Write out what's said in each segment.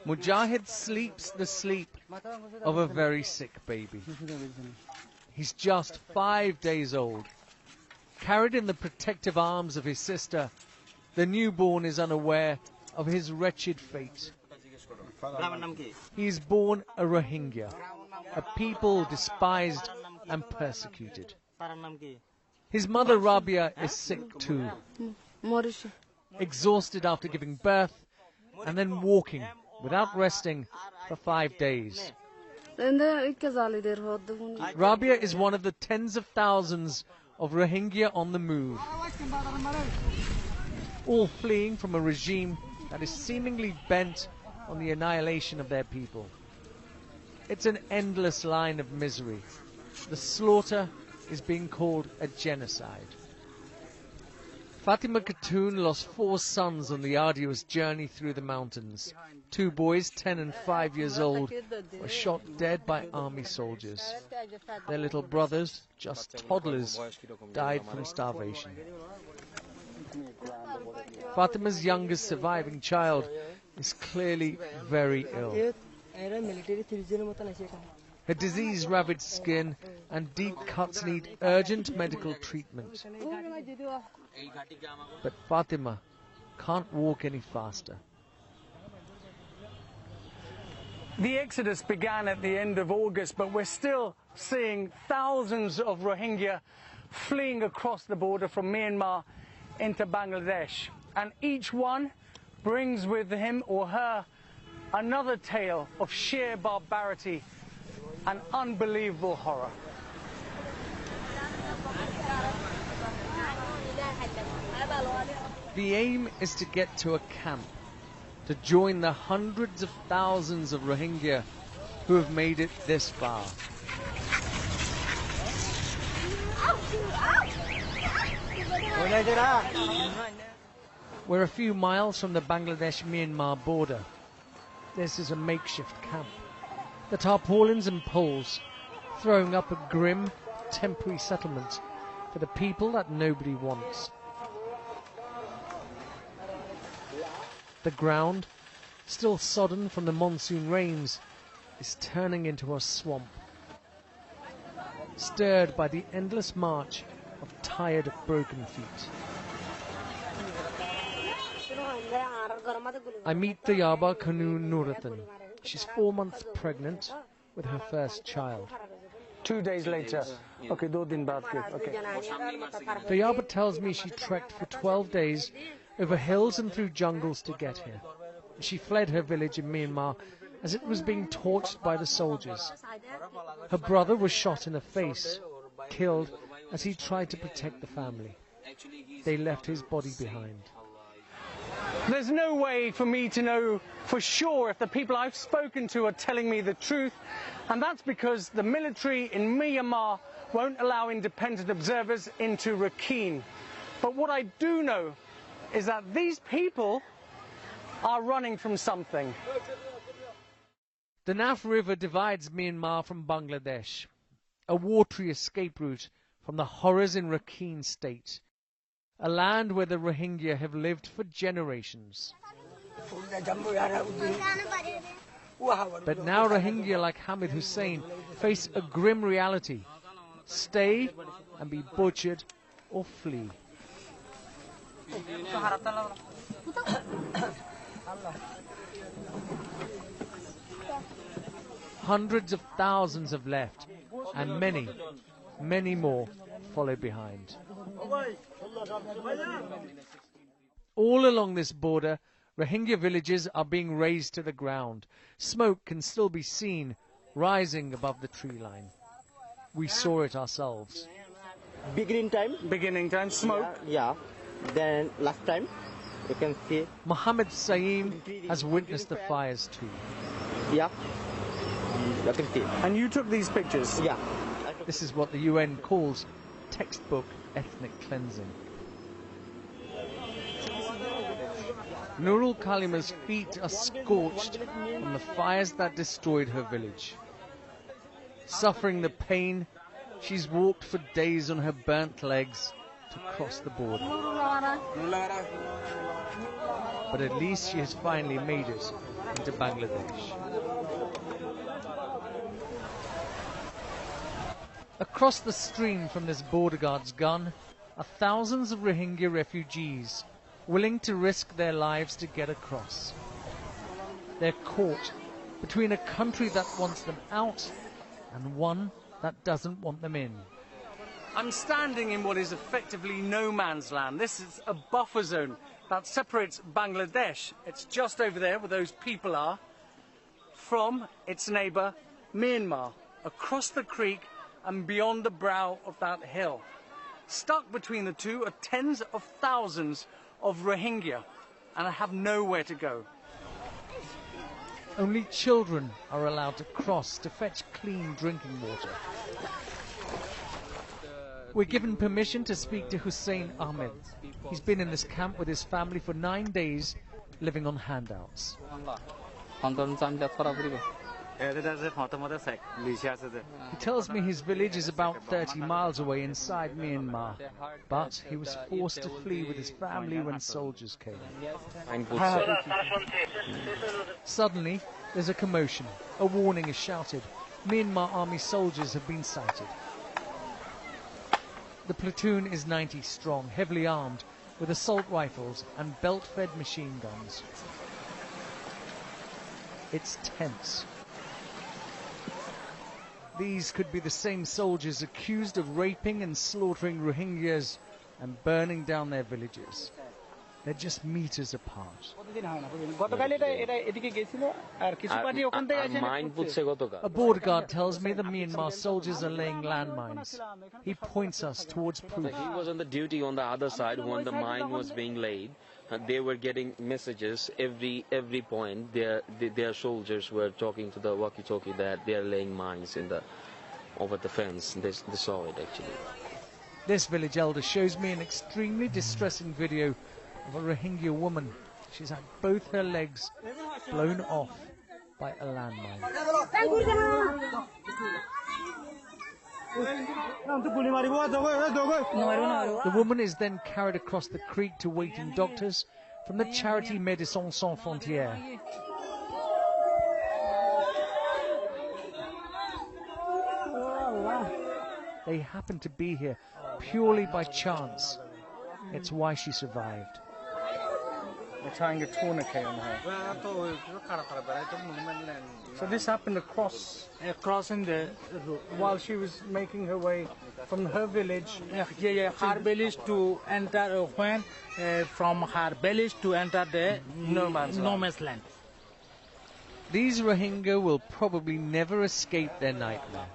Mujahid sleeps the sleep of a very sick baby. He's just 5 days old. Carried in the protective arms of his sister, the newborn is unaware of his wretched fate. He is born a Rohingya, a people despised and persecuted. His mother Rabia is sick too, exhausted after giving birth and then walking without resting for 5 days. Rabia is one of the tens of thousands of Rohingya on the move, all fleeing from a regime that is seemingly bent on the annihilation of their people. It's an endless line of misery. The slaughter is being called a genocide. Fatima Khatoon lost 4 sons on the arduous journey through the mountains. 2 boys, 10 and 5 years old, were shot dead by army soldiers. Their little brothers, just toddlers, died from starvation. Fatima's youngest surviving child is clearly very ill. Her disease-ravaged skin and deep cuts need urgent medical treatment. But Fatima can't walk any faster. The exodus began at the end of August, but we're still seeing thousands of Rohingya fleeing across the border from Myanmar into Bangladesh. And each one brings with him or her another tale of sheer barbarity and unbelievable horror. The aim is to get to a camp, to join the hundreds of thousands of Rohingya who have made it this far. We're a few miles from the Bangladesh-Myanmar border. This is a makeshift camp. The tarpaulins and poles throwing up a grim, temporary settlement for the people that nobody wants. The ground, still sodden from the monsoon rains, is turning into a swamp, stirred by the endless march of tired, broken feet. I meet Dayaba Kanu Nurathan. She's 4 months pregnant with her first child. 2 days later. Okay, 2 din baad ke. Okay. Dayaba tells me she trekked for 12 days over hills and through jungles to get here. She fled her village in Myanmar as it was being torched by the soldiers. Her brother was shot in the face, killed as he tried to protect the family. They left his body behind. There's no way for me to know for sure if the people I've spoken to are telling me the truth, and that's because the military in Myanmar won't allow independent observers into Rakhine. But what I do know is that these people are running from something. The Naf River divides Myanmar from Bangladesh, a watery escape route from the horrors in Rakhine State, a land where the Rohingya have lived for generations. But now Rohingya like Hamid Hussein face a grim reality: stay and be butchered or flee. Hundreds of thousands have left, and many, many more follow behind. All along this border, Rohingya villages are being razed to the ground. Smoke can still be seen rising above the tree line. We saw it ourselves. Beginning time, smoke. Yeah. Then last time, you can see. Mohammed Saeem has witnessed the fires too. Yeah. You can see. And you took these pictures? Yeah. This is what the UN calls textbook ethnic cleansing. Nurul Kalima's feet are scorched from the fires that destroyed her village. Suffering the pain, she's walked for days on her burnt legs to cross the border. but at least she has finally made it into Bangladesh. Across the stream from this border guard's gun are thousands of Rohingya refugees willing to risk their lives to get across. They're caught between a country that wants them out and one that doesn't want them in. I'm standing in what is effectively no man's land. This is a buffer zone that separates Bangladesh, it's just over there where those people are, from its neighbour Myanmar, across the creek and beyond the brow of that hill. Stuck between the two are tens of thousands of Rohingya, and I have nowhere to go. Only children are allowed to cross to fetch clean drinking water. We're given permission to speak to Hussein Ahmed. He's been in this camp with his family for 9 days, living on handouts. He tells me his village is about 30 miles away inside Myanmar, but he was forced to flee with his family when soldiers came. Suddenly, there's a commotion. A warning is shouted. Myanmar army soldiers have been sighted. The platoon is 90 strong, heavily armed, with assault rifles and belt-fed machine guns. It's tense. These could be the same soldiers accused of raping and slaughtering Rohingyas and burning down their villages. They're just meters apart. A border guard tells me the Myanmar soldiers are laying landmines. He points us towards proof. He was on the duty on the other side when the mine was being laid. They were getting messages every point. Their soldiers were talking to the walkie-talkie that they are laying mines over the fence. They saw it actually. This village elder shows me an extremely distressing video of a Rohingya woman. She's had both her legs blown off by a landmine. The woman is then carried across the creek to waiting doctors from the charity Médecins Sans Frontières. They happen to be here purely by chance. It's why she survived. They're tying a tourniquet on her. So this happened across in the while she was making her way from her village. Her village to enter when from her village to enter the no man's land. These Rohingya will probably never escape their nightmare.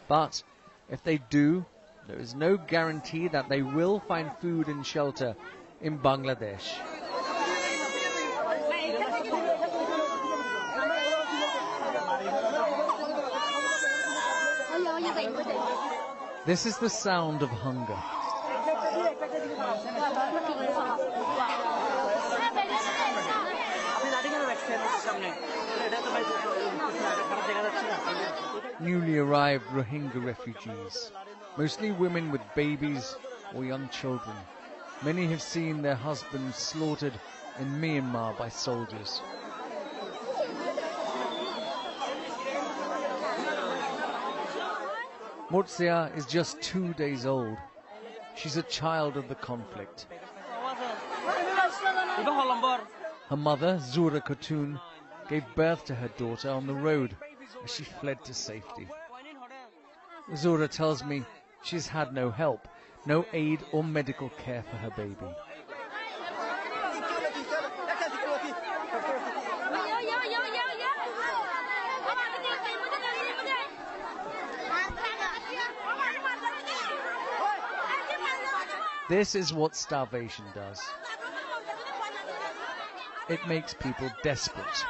But if they do, there is no guarantee that they will find food and shelter in Bangladesh. This is the sound of hunger. Newly arrived Rohingya refugees, mostly women with babies or young children. Many have seen their husbands slaughtered in Myanmar by soldiers. Murtzia is just 2 days old. She's a child of the conflict. Her mother, Zura Khatun, gave birth to her daughter on the road as she fled to safety. Zura tells me she's had no help, no aid or medical care for her baby. This is what starvation does. It makes people desperate.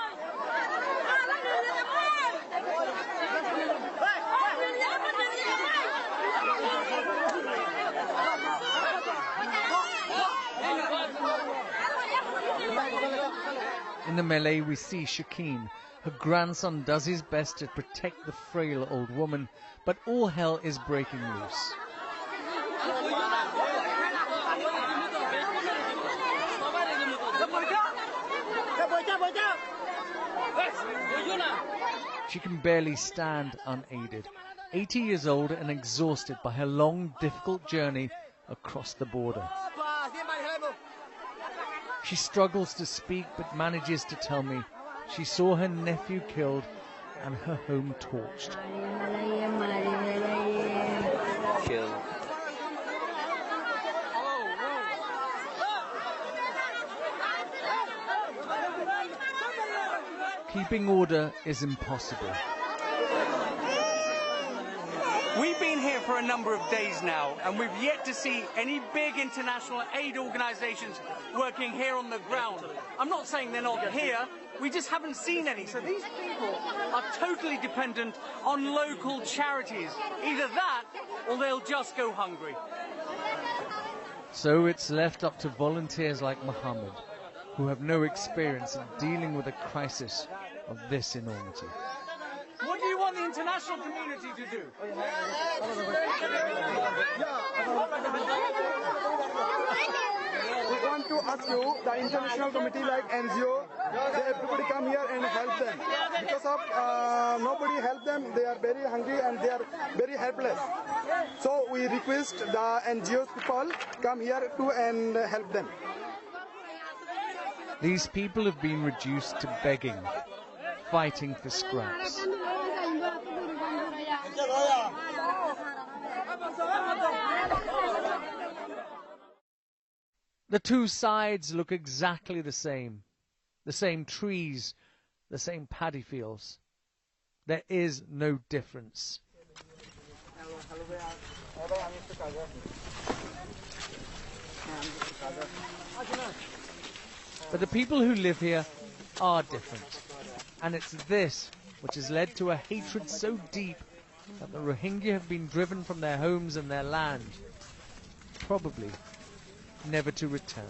In the melee, we see Shakeen. Her grandson does his best to protect the frail old woman, but all hell is breaking loose. She can barely stand unaided, 80 years old and exhausted by her long, difficult journey across the border. She struggles to speak but manages to tell me she saw her nephew killed and her home torched. Keeping order is impossible. We've been here for a number of days now, and we've yet to see any big international aid organisations working here on the ground. I'm not saying they're not here, we just haven't seen any. So these people are totally dependent on local charities. Either that, or they'll just go hungry. So it's left up to volunteers like Mohammed, who have no experience in dealing with a crisis of this enormity. What do you want the international community to do? We want to ask you, the international committee like NGO, everybody come here and help them. Because of nobody help them, they are very hungry and they are very helpless. So we request the NGO people come here too and help them. These people have been reduced to begging, fighting for scraps. The two sides look exactly the same trees, the same paddy fields. There is no difference. But the people who live here are different. And it's this which has led to a hatred so deep that the Rohingya have been driven from their homes and their land, probably never to return.